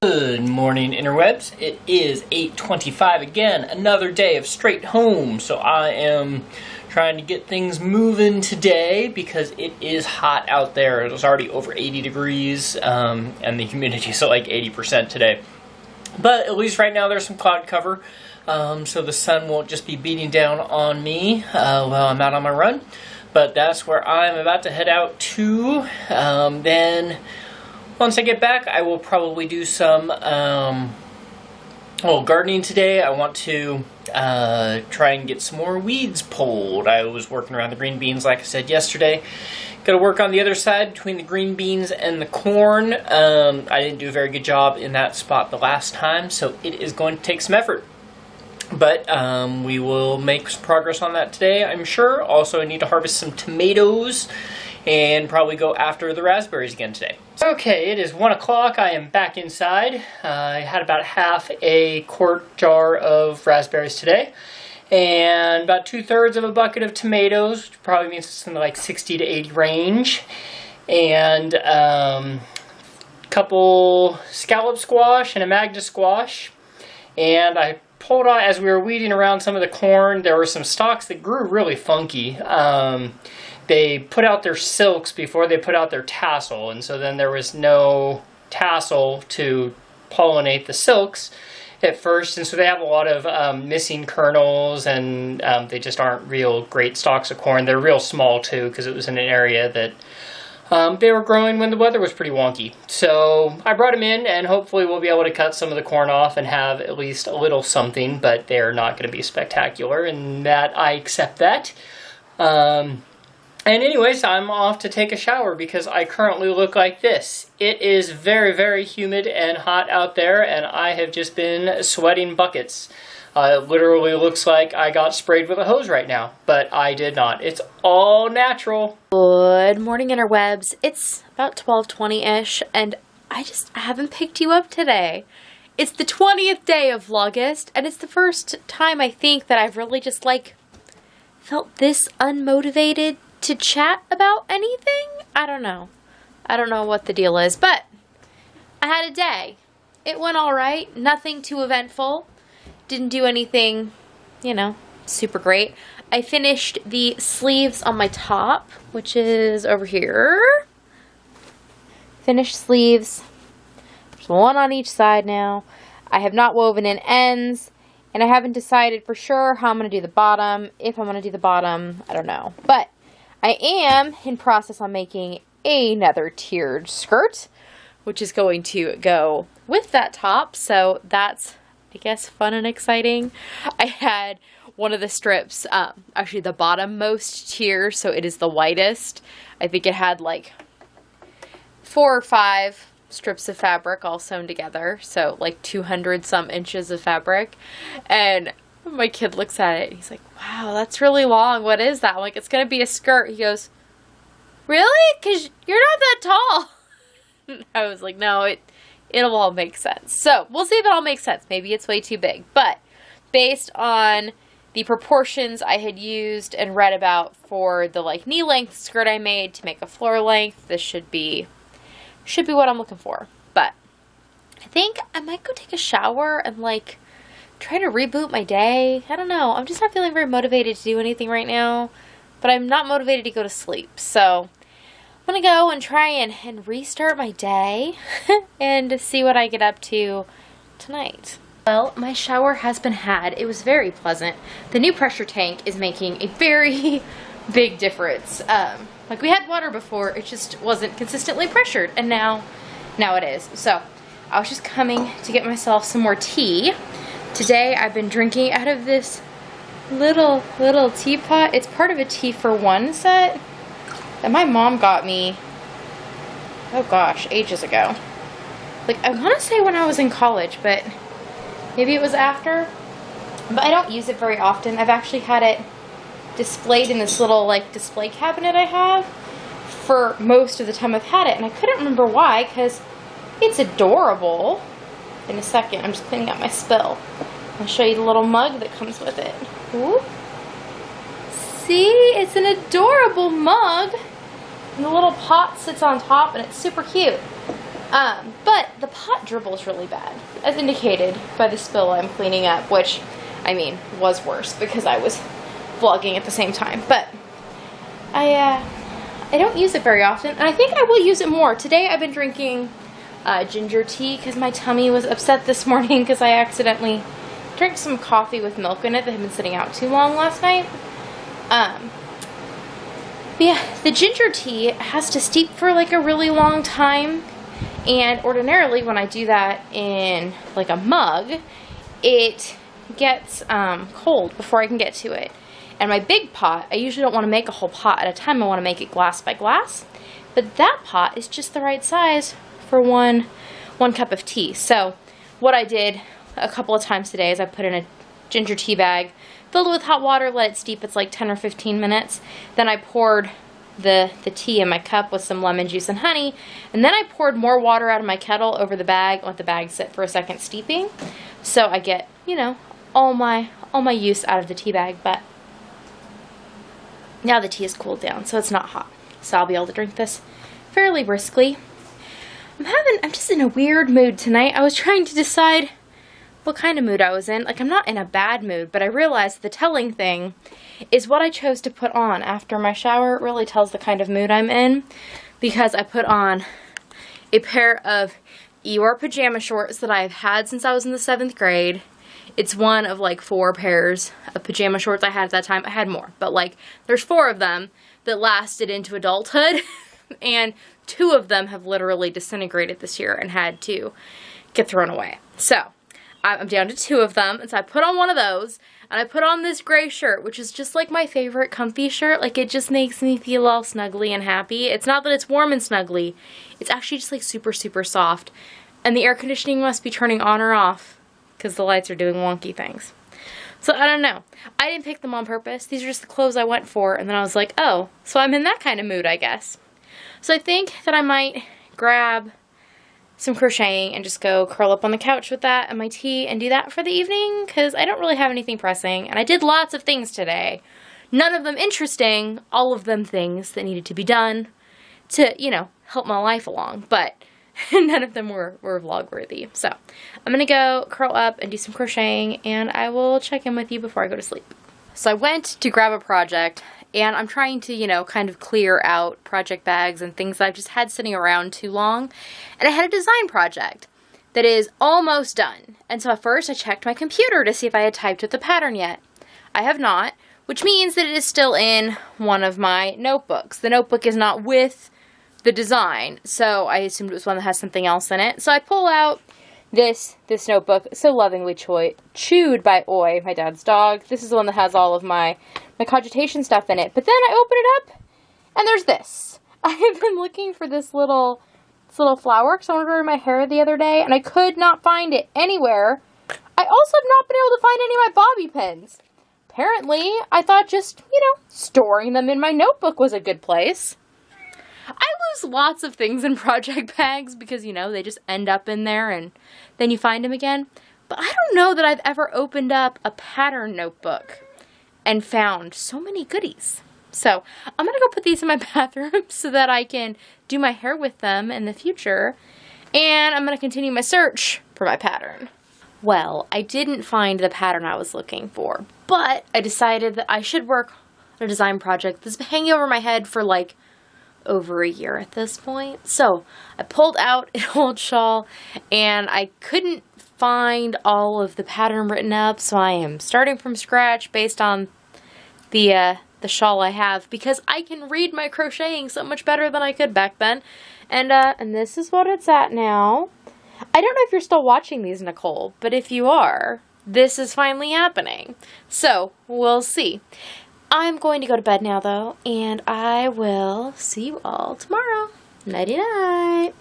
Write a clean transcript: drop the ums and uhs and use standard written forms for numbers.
Good morning, interwebs. It is 8:25 again, another day of straight home. So I am trying to get things moving today because it is hot out there. It was already over 80 degrees and the humidity is at like 80% today. But at least right now there's some cloud cover, so the sun won't just be beating down on me while I'm out on my run. But that's where I'm about to head out to. Then once I get back, I will probably do some gardening today. I want to try and get some more weeds pulled. I was working around the green beans, like I said yesterday. Got to work on the other side between the green beans and the corn. I didn't do a very good job in that spot the last time, so it is going to take some effort. But we will make some progress on that today, I'm sure. Also, I need to harvest some tomatoes and probably go after the raspberries again today. Okay, it is 1 o'clock. I am back inside. I had about half a quart jar of raspberries today, and about 2/3 of a bucket of tomatoes, which probably means it's in the like 60 to 80 range, and a couple scallop squash and a magda squash. And I pulled on, as we were weeding around some of the corn, there were some stalks that grew really funky. They put out their silks before they put out their tassel, and so then there was no tassel to pollinate the silks at first, and so they have a lot of missing kernels, and they just aren't real great stalks of corn. They're real small too, because it was in an area that they were growing when the weather was pretty wonky. So I brought them in, and hopefully we'll be able to cut some of the corn off and have at least a little something, but they're not going to be spectacular, and that I accept that. And anyways, I'm off to take a shower because I currently look like this. It is very, very humid and hot out there, and I have just been sweating buckets. It literally looks like I got sprayed with a hose right now, but I did not. It's all natural. Good morning, interwebs. It's about 12:20-ish, and I haven't picked you up today. It's the 20th day of VLOGUST, and it's the first time I think that I've really just felt this unmotivated to chat about anything. I don't know what the deal is, but I had a day. It went all right. Nothing too eventful. Didn't do anything, super great. I finished the sleeves on my top, which is over here. Finished sleeves. There's one on each side now. I have not woven in ends, and I haven't decided for sure how I'm going to do the bottom. If I'm going to do the bottom, I don't know. But I am in process on making another tiered skirt, which is going to go with that top. So that's, I guess, fun and exciting. I had one of the strips, actually the bottom-most tier, so it is the lightest. I think it had like 4 or 5 strips of fabric all sewn together, so like 200 some inches of fabric. And my kid looks at it and he's like, wow, that's really long. What is that? I'm like, it's going to be a skirt. He goes, really? Because you're not that tall. I was like, no, it'll all make sense. So we'll see if it all makes sense. Maybe it's way too big. But based on the proportions I had used and read about for the knee length skirt I made to make a floor length, this should be what I'm looking for. But I think I might go take a shower and try to reboot my day. I don't know. I'm just not feeling very motivated to do anything right now, but I'm not motivated to go to sleep. So I'm going to go and try and restart my day and see what I get up to tonight. Well, my shower has been had. It was very pleasant. The new pressure tank is making a very big difference. We had water before, it just wasn't consistently pressured, and now it is. So I was just coming to get myself some more tea. Today I've been drinking out of this little teapot. It's part of a tea for one set that my mom got me, oh gosh, ages ago. I want to say when I was in college, but maybe it was after. But I don't use it very often. I've actually had it displayed in this little display cabinet I have for most of the time I've had it, and I couldn't remember why, because it's adorable. In a second, I'm just cleaning up my spill. I'll show you the little mug that comes with it. Ooh. See? It's an adorable mug. And the little pot sits on top, and it's super cute. But the pot dribbles really bad, as indicated by the spill I'm cleaning up, which, I mean, was worse because I was vlogging at the same time. But I don't use it very often, and I think I will use it more. Today I've been drinking ginger tea because my tummy was upset this morning because I accidentally drank some coffee with milk in it that had been sitting out too long last night. But yeah, the ginger tea has to steep for like a really long time, and ordinarily when I do that in like a mug, it gets cold before I can get to it. And my big pot, I usually don't want to make a whole pot at a time. I want to make it glass by glass. But that pot is just the right size for one cup of tea. So what I did a couple of times today is I put in a ginger tea bag, filled it with hot water, let it steep. It's like 10 or 15 minutes. Then I poured the tea in my cup with some lemon juice and honey. And then I poured more water out of my kettle over the bag and let the bag sit for a second steeping. So I get, you know, all my use out of the tea bag. But now the tea is cooled down, so it's not hot. So I'll be able to drink this fairly briskly. I'm just in a weird mood tonight. I was trying to decide what kind of mood I was in. Like, I'm not in a bad mood, but I realized the telling thing is what I chose to put on after my shower. It really tells the kind of mood I'm in, because I put on a pair of Eeyore pajama shorts that I've had since I was in the 7th grade. It's one of like 4 pairs of pajama shorts I had at that time. I had more, but like there's 4 of them that lasted into adulthood, and 2 of them have literally disintegrated this year and had to get thrown away. So I'm down to 2 of them, and so I put on one of those, and I put on this gray shirt, which is just like my favorite comfy shirt. Like, it just makes me feel all snuggly and happy. It's not that it's warm and snuggly, it's actually just like super, super soft. And the air conditioning must be turning on or off, because the lights are doing wonky things. So I don't know. I didn't pick them on purpose. These are just the clothes I went for, and then I was like, oh, so I'm in that kind of mood, I guess. So I think that I might grab some crocheting and just go curl up on the couch with that and my tea and do that for the evening, because I don't really have anything pressing, and I did lots of things today. None of them interesting, all of them things that needed to be done to, you know, help my life along, but none of them were vlog worthy. So I'm gonna go curl up and do some crocheting, and I will check in with you before I go to sleep. So I went to grab a project, and I'm trying to, you know, kind of clear out project bags and things that I've just had sitting around too long. And I had a design project that is almost done. And so at first I checked my computer to see if I had typed with the pattern yet. I have not, which means that it is still in one of my notebooks. The notebook is not with the design, so I assumed it was one that has something else in it. So I pull out this notebook, so lovingly chewed by Oi, my dad's dog. This is the one that has all of my cogitation stuff in it. But then I open it up, and there's this. I have been looking for this little flower, because I wanted to wear my hair the other day, and I could not find it anywhere. I also have not been able to find any of my bobby pins. Apparently, I thought just, you know, storing them in my notebook was a good place. I lose lots of things in project bags because, you know, they just end up in there and then you find them again. But I don't know that I've ever opened up a pattern notebook and found so many goodies. So I'm going to go put these in my bathroom so that I can do my hair with them in the future. And I'm going to continue my search for my pattern. Well, I didn't find the pattern I was looking for, but I decided that I should work on a design project that's been hanging over my head for like over a year at this point. So I pulled out an old shawl, and I couldn't find all of the pattern written up, so I am starting from scratch based on the shawl I have, because I can read my crocheting so much better than I could back then. And this is what it's at now. I don't know if you're still watching these, Nicole, but if you are, this is finally happening. So we'll see. I'm going to go to bed now, though, and I will see you all tomorrow. Nighty-night.